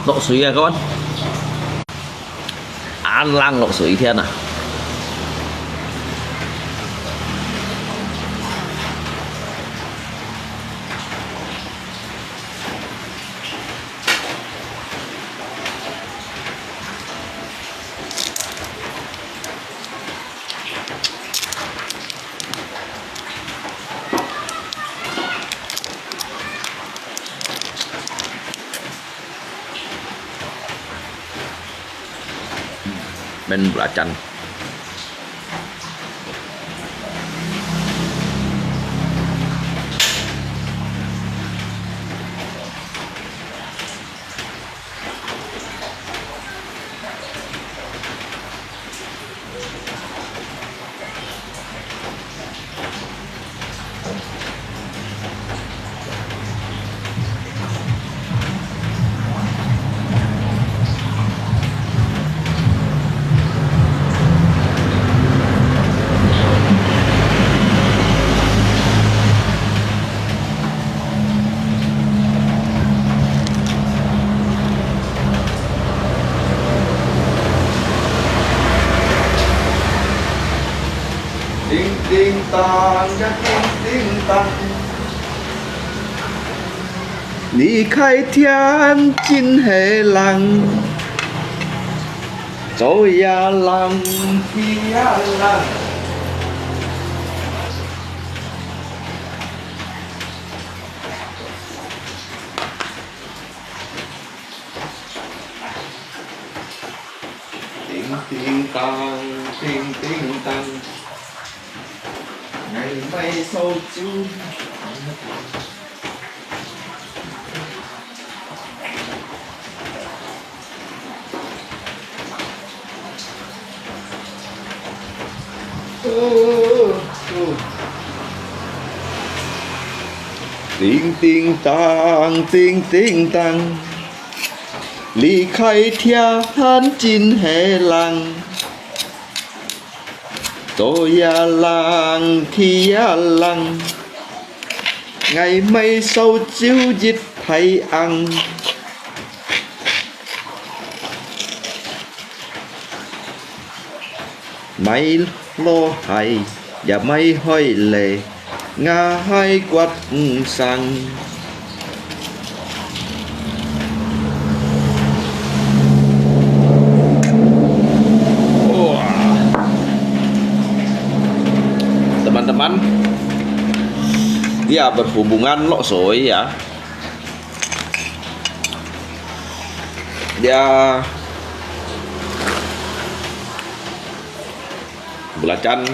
lọ suối à các bạn, ăn lăng lọ suối thiên à. Bên lá chanh Tinh tinh tàng ya tinh tinh tàng, lý khai thiên chín hệ lăng, rồi ya lăng thì ya lăng. Tinh tinh tàng, ngày mây sâu chú. Tinh tinh tàng, lý khai thiên chín hệ lăng, tôi ya lăng thì ya lăng, ngày mây sâu chiếu dịch thầy ăn. Mây lo hay và mây hơi lệ, nga hai quạt sang. Teman-teman, dia berhubungan lok soy ya. Dia belacan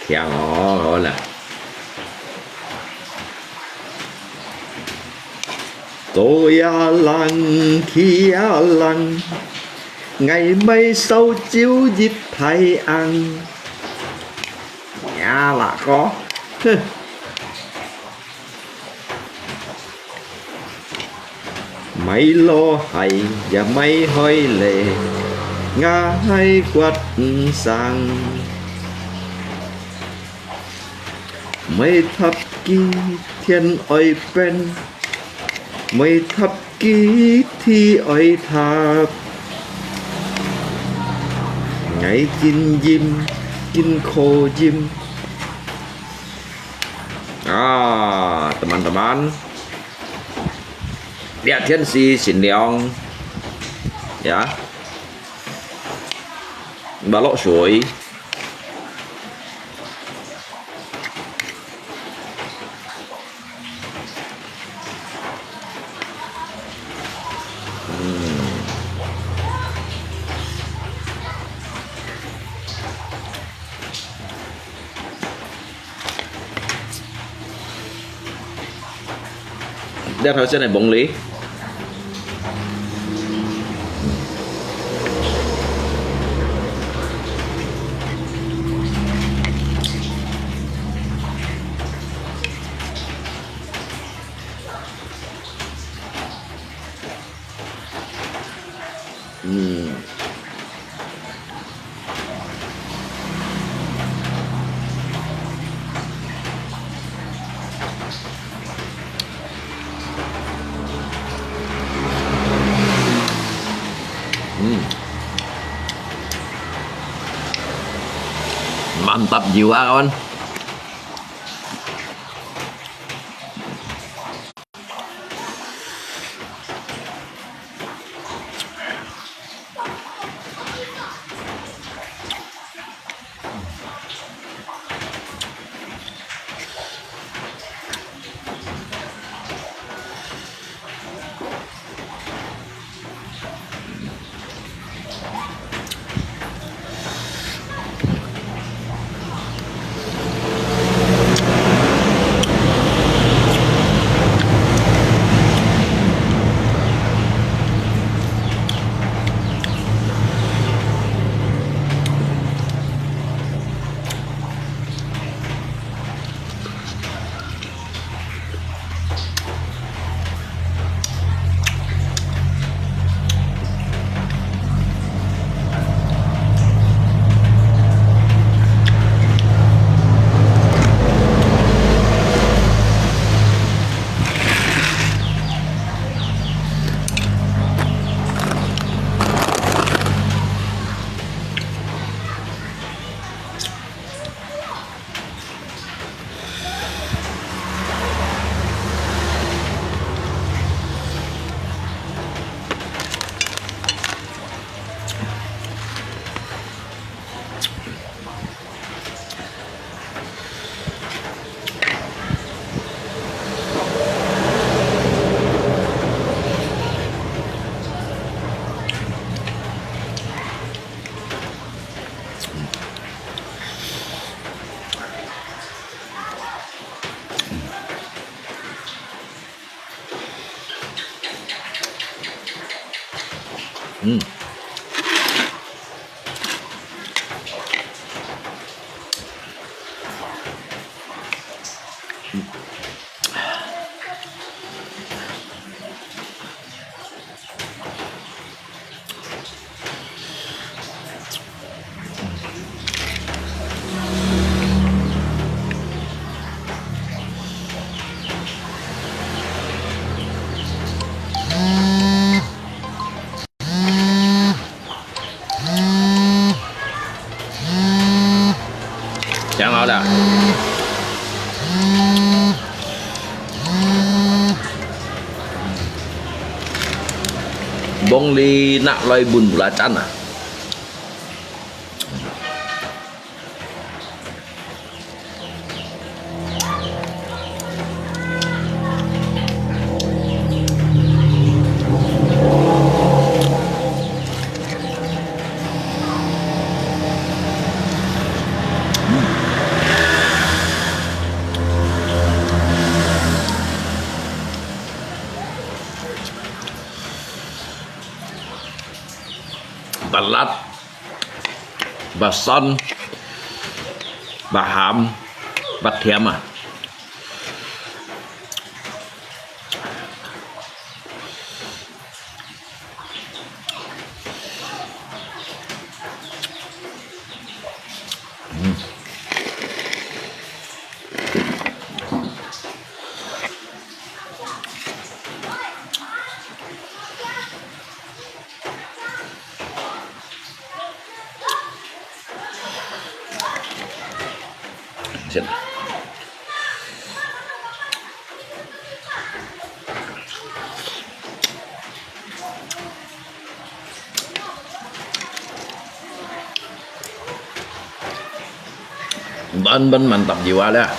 khéo gọi là tôi lăng khi lăng, ngày mây sâu chiếu dịch thầy ăn. Nhà là có mây lo hay và mây hơi lệ, nga hay quạt sang. Mây thập kỷ thiên ơi bên, mây thập kỷ thi ơi thập, ngày chín diêm chín khô diêm. Teman-teman, lihat thiên si xin leong ya, balok suối. đeo theo trên này bóng lý mantap jiwa kawan. Chẳng nói là bông ly nặng loay bùn lá chăn à. Bà lát, bà son, bà hàm, bà thèm à. Xin. Ben mantap jiwa dah.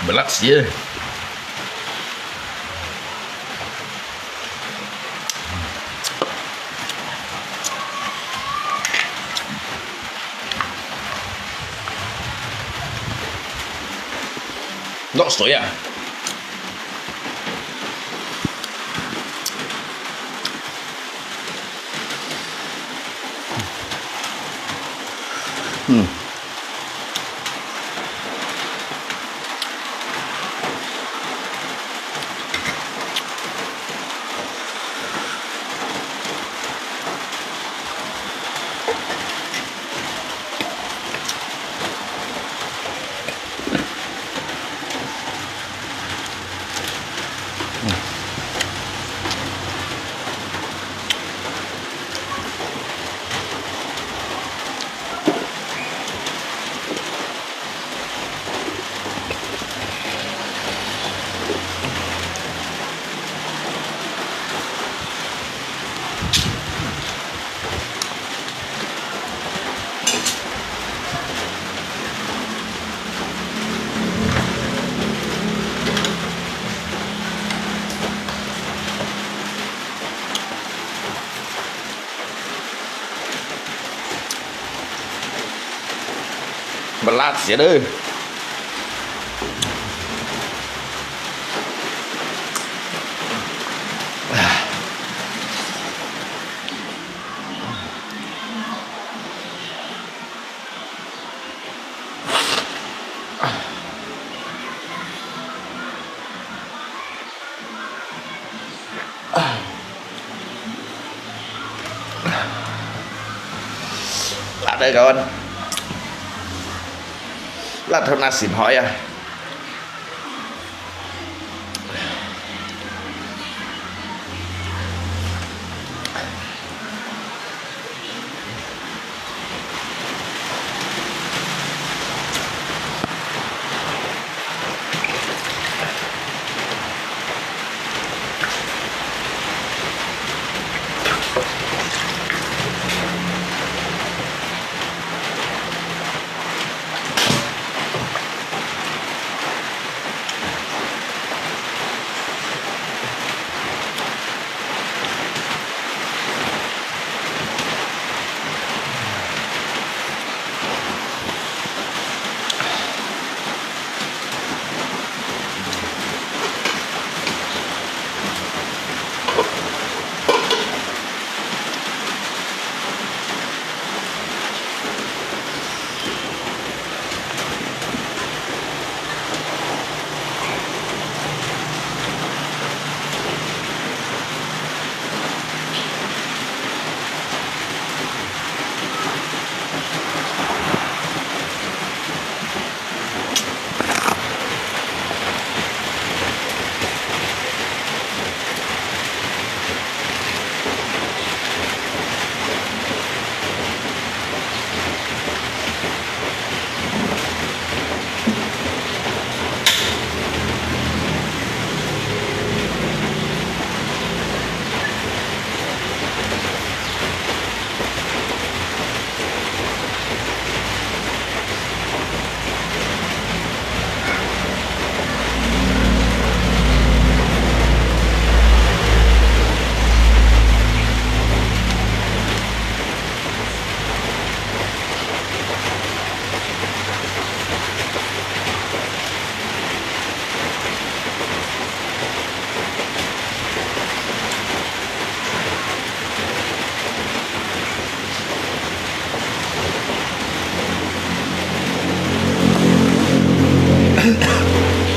berat sih ya. Nggak stop ya. Berat sih deh. Lát đây kawan. Lát hôm nay xỉn hỏi à.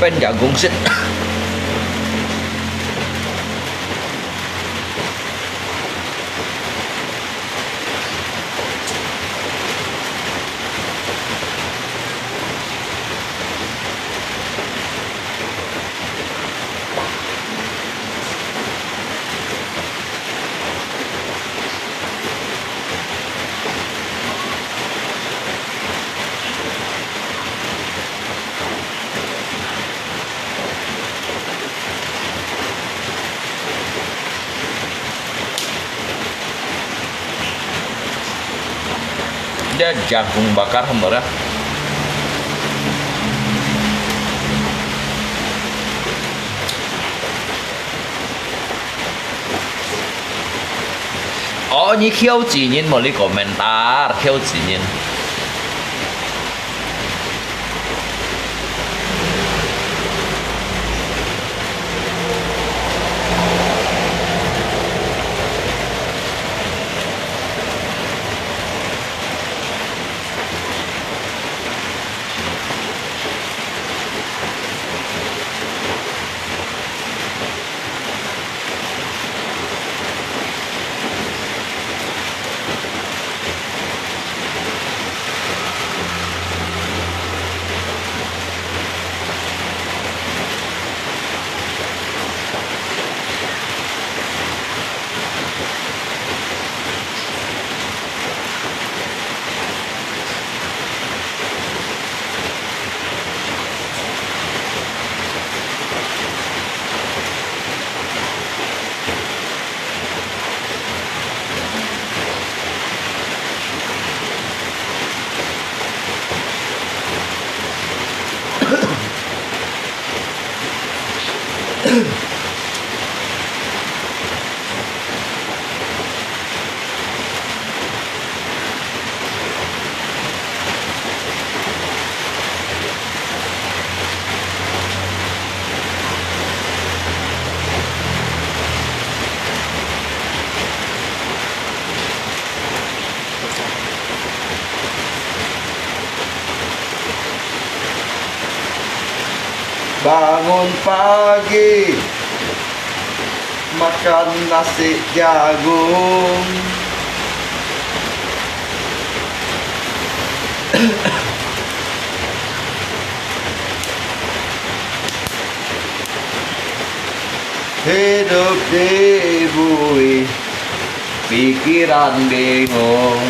Pen jagung sih. ya jagung bakar hembar ya. Oh, ini khiêu chỉ nhìn một lý komentar, khiêu chỉ nhìn. Bangun pagi, makan nasi jagung. Hidup dibui, pikiran bingung.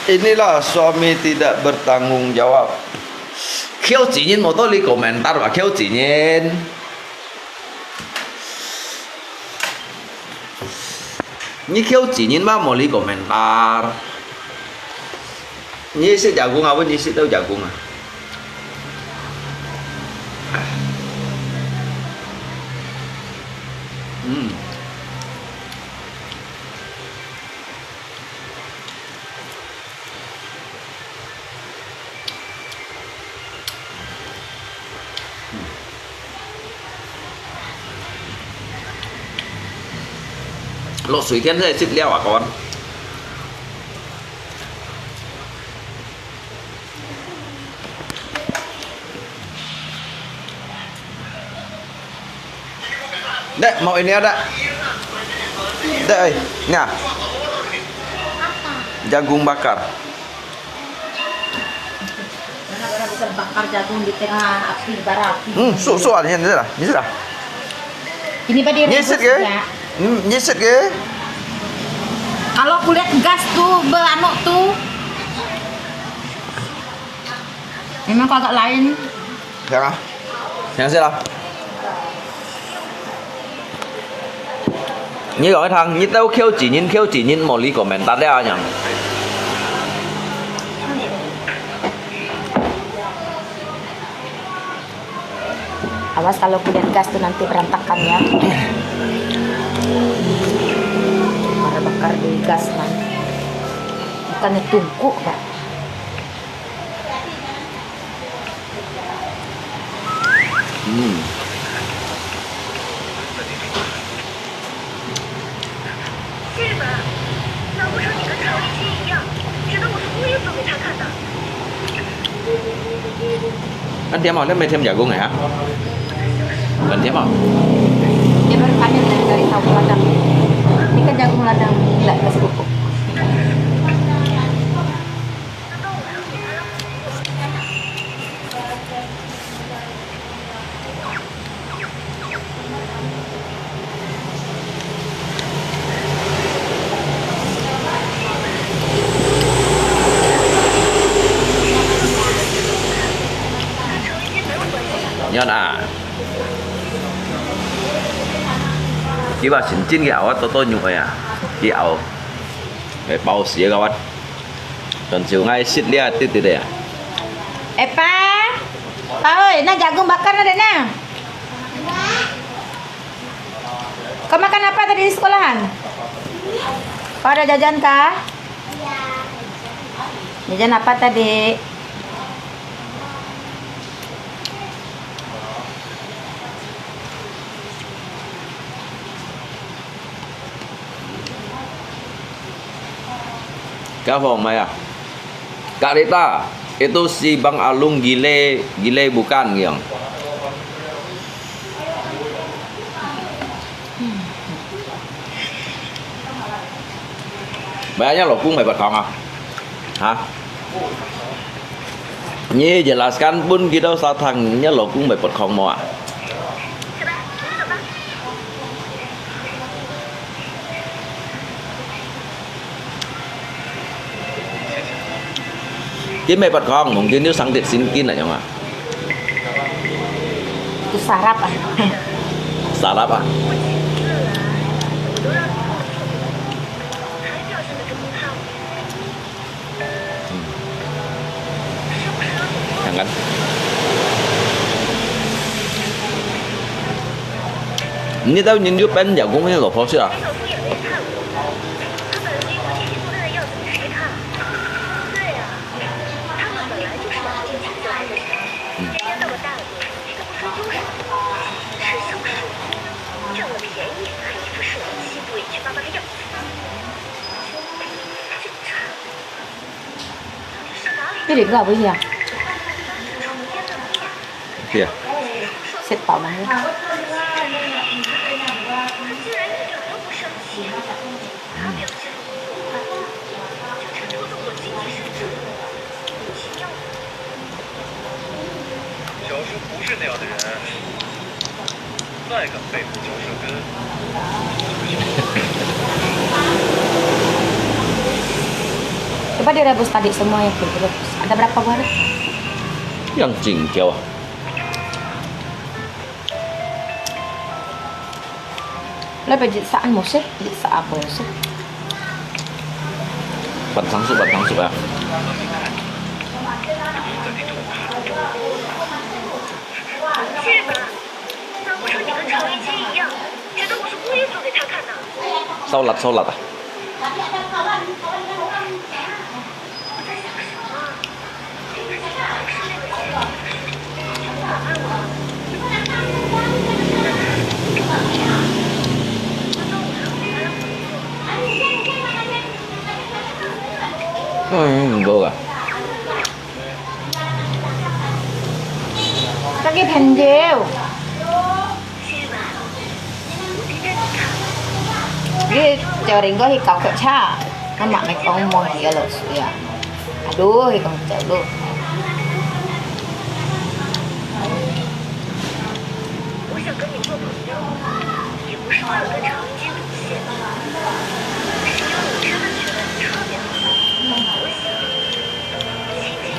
Inilah suami tidak bertanggung jawab. Kêu chỉ nhìn một tôi đi komentar và kêu chỉ nhìn. Ni kêu chỉ nhìn mà một đi komentar. Ni sẽ jagung apa? Ni sẽ tahu jagung ah. Lột suy thiên thế xích leo à con. Dek, mau ini ada. Dek, nah. Jagung bakar. Mana bisa bakar jagung di tengah api bara api. Soalnya ini lah. Ini lah. Ini pak dia Nyeset ke? Nyeset ke? Kalau aku lihat gas tuh, beranok tuh. Memang kok agak lain. Yang ah? Yang sih lah. Như gọi thằng như tao kêu chỉ nhìn một ly komentar đấy anh. Awas kalau aku lihat gas tuh nanti berantakan ya. Bakar di gas nanti. Bukannya tungku pak. Anh thêm vào mấy thêm jagung này hả? Anh thêm vào. Dia baru panen dari saung ladang. Ini kan jagung ladang, nggak kasih pupuk. Nhân à. Chỉ bảo xin chín gạo á, tôi như vậy à. Gạo để bao xía các bạn. Còn chiều ngay xịt lia từ đây à. Pa ơi, nah jagung bakar ada nah. Kau makan apa tadi di sekolahan? Kau ada jajan kah? Jajan apa tadi? Kak Fong ya. Kak Rita, itu si Bang Alung gile bukan yang. Banyak loh, mày bật phòng à? Hả? Nhi jelaskan pun kita saat thangnya lo cũng mày bật phòng mau à? Cái mày bật phòng, mungkin itu sang sinkin aja mah. Itu sarap ah. Sarap ah. Jangan. Ini tahu nyinju pen jagung ini loh, sih ah. Cái điểm gạo với gì à? Kìa. Xếp tàu này. Coba direbus tadi semua yang direbus. Ada berapa buah? Yang jingkel. Lah bejit saan musik, bejit sa apa musik. Bắt thắng sụp à. 谢吧，难不成你跟曹一杰一样，觉得我是故意做给他看的？ Sau lật à. 我在想什么？Vô à. Các cái phần dêu. Cái chờ đến có thì cọc kẹo cha. Nó mặc mấy con mồi gì ở lợn sủi à. Aduh, thì còn chờ luôn. 我想跟你做朋友，也不是为了跟常一杰赌气，是因为我真的觉得你特别好，我想亲近你。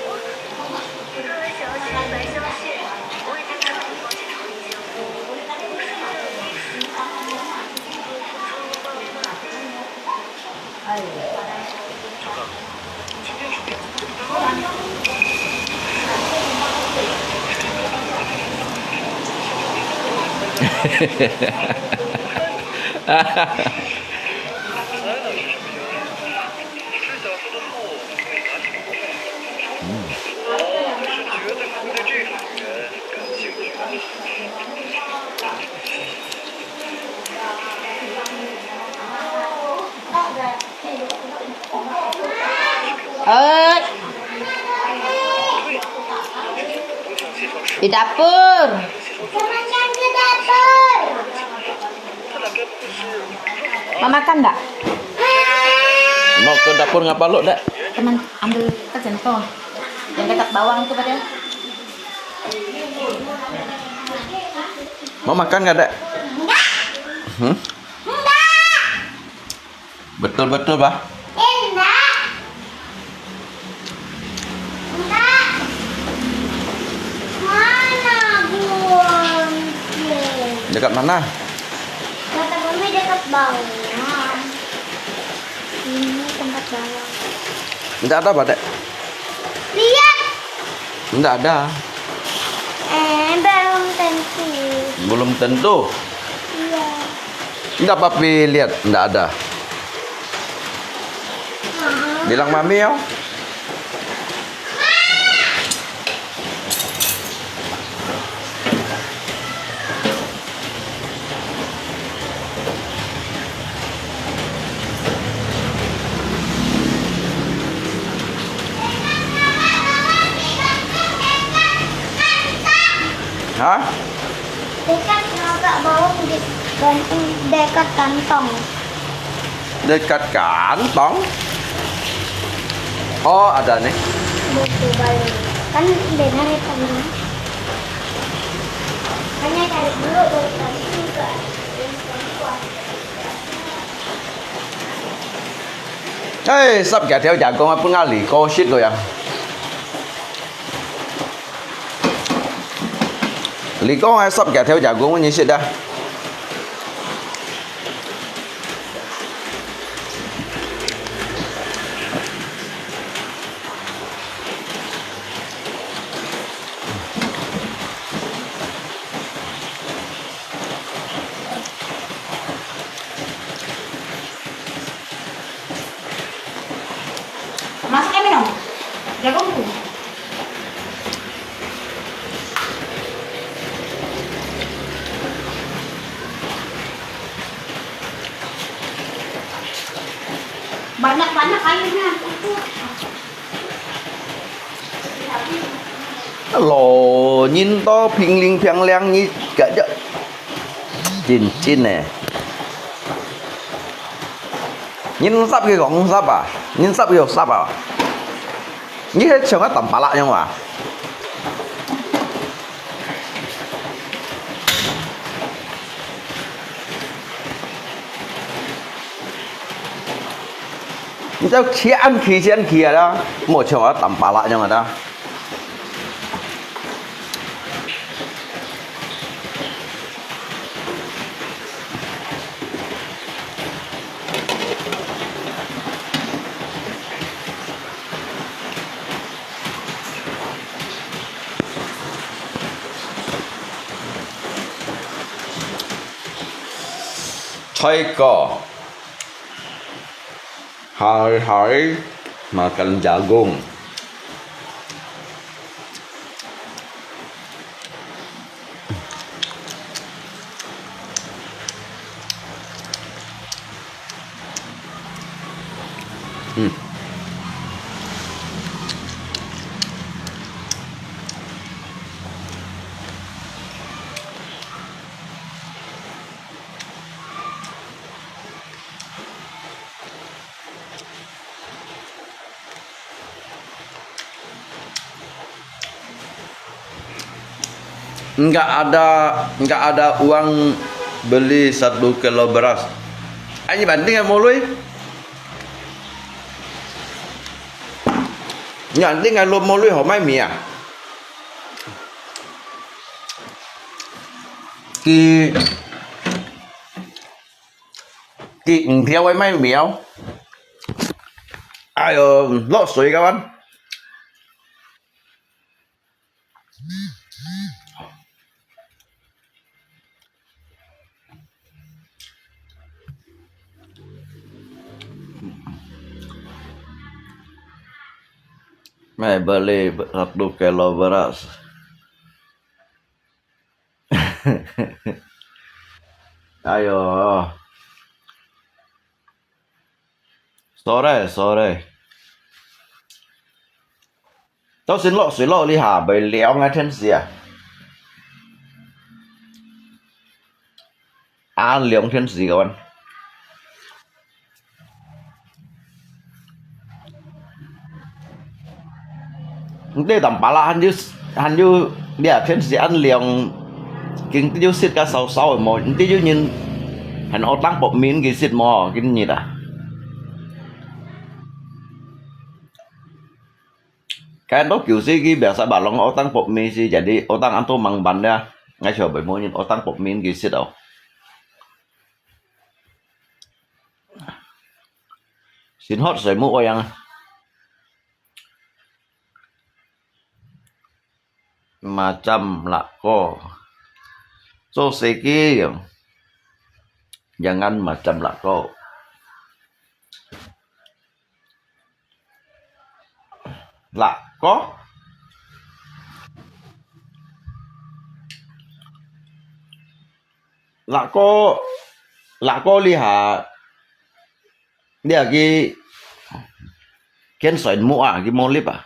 我刚才想要写一白相信，我已经彻底放弃常一杰了。我是在有意识，我付出了爸Ơi. Di dapur. Teman-teman ke dapur. Mau makan enggak? Mau ke dapur ngapa lu, Dek? Teman ambil ke centong. Yang dekat bawang itu pada. Mau makan nggak, Dek? Hmm? Betul-betul, Bah. Dekat mana? Kata Mami dekat bawah. Ini tempat bawah. Tidak ada, Pak, Dek. Lihat. Tidak ada. Belum tentu. Belum tentu. Iya. Enggak, Papi lihat, tidak ada. Bilang Mami ya. Hah? Dekat agak bawah dekat kantong. Dekat kantong? Oh, ada nih. Buku balik. Kan benar ya tadi. Hanya tarik dulu baru tarik juga. Ê, sắp kẹt theo chả con pun ngali ko shit rồi à. Lý có ai sắp kẹt theo chả con như shit đã. Masukkan minum. Jagungku. Banyak-banyak airnya. Lồ nhìn to phình linh phèng leng như cả chợ. Chín chín nè. Nhìn sắp cái gọng sắp à? Nhìn sắp cái sắp à? Như thế xong á tầm bả lại nhưng mà cháu ăn khí đó một chỗ tầm bả lại nhưng mà đó Thôi có hỏi makan jagung. Nggak ada uang beli 1 kilo beras. Anh banding mau lui. Nhận tiếng ngày luôn mau lui hỏi mai mì à? Kỳ theo ấy mai mì không? Ai lót suối các bạn. Mai beli 1 kilo beras. Ayo. Sore. Tao xin lỗi suy lỗi đi hả bởi léo ngay trên xìa. Ăn liếng trên xìa các bạn. Đây tầm bả là hắn như để trên xìa ăn liếng kinh tiêu xịt cả sau rồi một tiêu nhìn hắn ô tăng bộ miếng cái xịt mò cái gì đó. Cái đó kiểu gì cái biasa balong otang pop mie sih jadi otang anto mang banda ngay chờ bởi mỗi nhìn otang pop mie cái gì đâu xin hot rồi mua yang macam lako so seki jangan macam lako lako lihat dia cái sợi mua cái mô lip à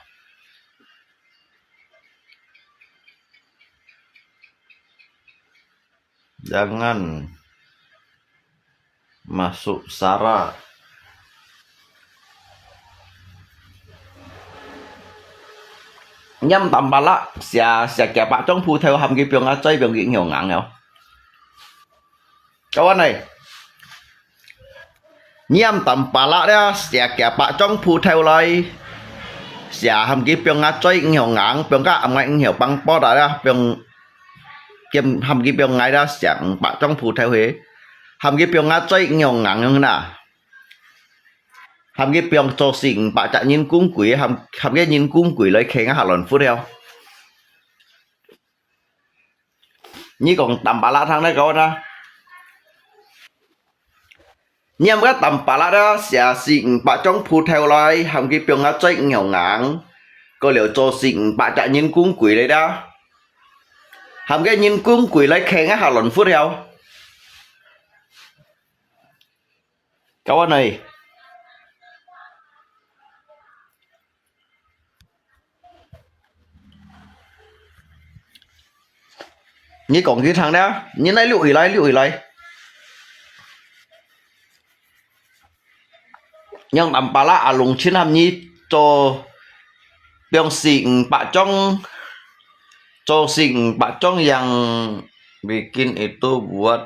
jangan masuk sara nhâm tầm bà lạ sẽ kẹp bạc trong phu theo hầm cái biếng á chơi biếng nhiều ngắn nhau các bạn này nhâm tầm bà lạ đó sẽ kẹp bạc trong phu theo lại sẽ hầm cái biếng á chơi nhiều ngắn biếng cả âm anh nhiều băng bó đó biếng kiếm hầm cái biếng ngay đó sẽ bạc trong phu theo hết hầm cái biếng á chơi nhiều ngắn như thế nào hàm cái biếng cho xịn bạn chạy nhìn cung quỷ hàm cái nhìn cung quỷ lấy khen hạ lần phút theo như còn tầm bà la thằng đấy coi ra nhưng cái tầm bà la đó sẽ xịn bạn trong phút theo lại hàm cái biếng á chạy nghèo ngang có liệu cho xịn bạn chạy nhìn cung quỷ đấy đó hàm cái nhìn cung quỷ lấy khen hạ lần phút theo câu này như còn cái thằng đó như này lụi lại nhưng tầm bà la lùng chín hàm nhi cho biong sing pak chong cho sing pak chong yang bikin itu buat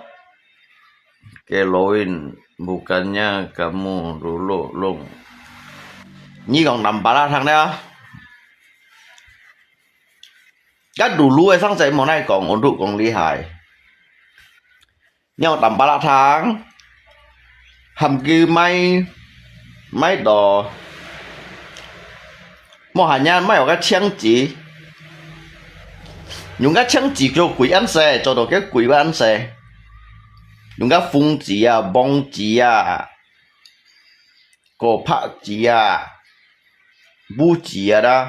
keloin, bukannya kamu dulu long. Nhi còn nằm bà la thằng đấy á. Cái dulu ấy sang dậy món này còn ổn định còn ly hài. Nhưng nằm bà la thằng hầm kia máy đỏ một hà nhan máy có cái枪chỉ dùng cái枪chỉ cho quỷ ăn xe cho được cái quỷ ăn xe dùng cái phong chỉ à bông chỉ à cổ phạ chỉ à bu chỉ à đó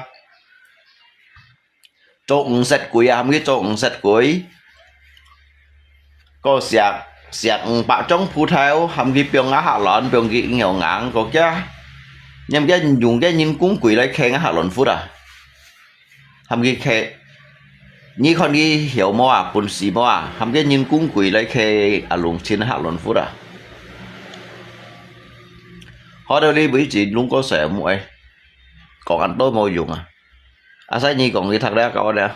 cho sạch quỷ à không cái cho sạch quỷ có sạc bạc trong phụ theo hầm cái biong á hạ lợn biong cái nghèo ngạn có chứ nhưng cái dùng cái nhìn cuốn quỷ lấy khen á hạ lợn phút à hầm cái khe như con đi hiểu mò à bún xì mò à hầm cái nhìn cuốn quỷ lấy khe à lùng trên hạ lợn phút à họ đâu đi bị chị luôn có sợ muội còn anh tôi mồi dùng à sao như còn người thật ra cậu đây